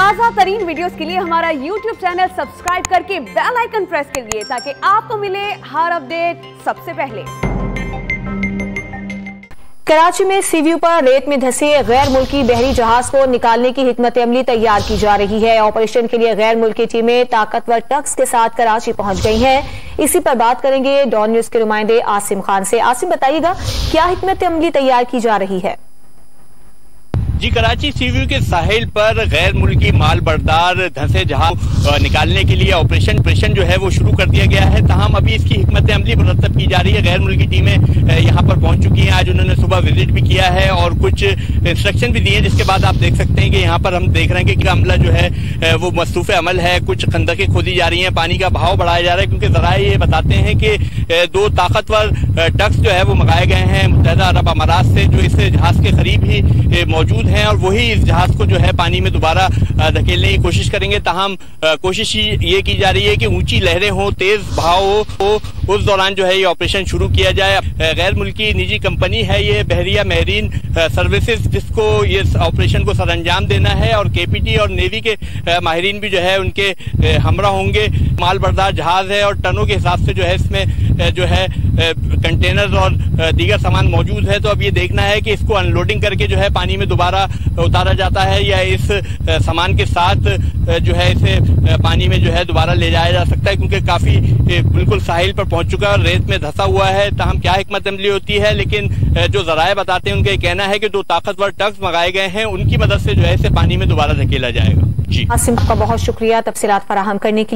ताज़ा तरीन वीडियोस के लिए हमारा YouTube चैनल सब्सक्राइब करके बेल आइकन प्रेस करिए ताकि आपको मिले हर अपडेट सबसे पहले। कराची में सी व्यू पर रेत में धंसे गैर मुल्की बहरी जहाज को निकालने की हिकमत अमली तैयार की जा रही है। ऑपरेशन के लिए गैर मुल्की टीमें ताकतवर ट्रक्स के साथ कराची पहुंच गई हैं। इसी पर बात करेंगे डॉन न्यूज के नुमाइंदे आसिम खान से। आसिम, बताइएगा क्या हिकमत अमली तैयार की जा रही है? जी, कराची सी व्यू के साहिल पर गैर मुल्की माल बरदार धंसे जहाज निकालने के लिए ऑपरेशन जो है वो शुरू कर दिया गया है। तमाम अभी इसकी हिकमत अमली मुरतब की जा रही है। गैर मुल्की टीमें यहाँ पर पहुंच चुकी हैं। आज उन्होंने सुबह विजिट भी किया है और कुछ इंस्ट्रक्शन भी दिए हैं, जिसके बाद आप देख सकते हैं कि यहाँ पर हम देख रहे हैं कि अमला जो है वो मसरूफ अमल है। कुछ खंदकें खोदी जा रही हैं, पानी का बहाव बढ़ाया जा रहा है, क्योंकि जराए ये बताते हैं कि दो ताकतवर ट्रक्स जो है वो मंगाए गए हैं मुत्तहिदा अरब अमारात से, जो इस जहाज के करीब ही मौजूद हैं और वही इस जहाज को जो है पानी में दोबारा धकेलने की कोशिश करेंगे। ताहम कोशिश ये की जा रही है कि ऊंची लहरें हो, तेज बहाव हो, उस दौरान जो है ये ऑपरेशन शुरू किया जाए। गैर मुल्की निजी कंपनी है ये बहरिया मेरीन सर्विसेज, जिसको ये ऑपरेशन को सरअंजाम देना है और केपीटी और नेवी के माहिरीन भी जो है उनके हमरा होंगे। माल बरदार जहाज है और टनों के हिसाब से जो है इसमें जो है कंटेनर और दीगर सामान मौजूद है। तो अब ये देखना है कि इसको अनलोडिंग करके जो है पानी में दोबारा उतारा जाता है या इस सामान के साथ जो है इसे पानी में जो है दोबारा ले जाया जा सकता है, क्योंकि काफी बिल्कुल साहिल पर पहुंच चुका है और रेत में धंसा हुआ है। ताहम क्या हिकमत अमली होती है, लेकिन जो जराए बताते हैं उनका कहना है कि दो ताकतवर ट्रक्स मंगाए गए हैं, उनकी मदद से जो है इसे पानी में दोबारा धकेला जाएगा। जी आसिम, का बहुत शुक्रिया तफसीलात फराहम करने के लिए।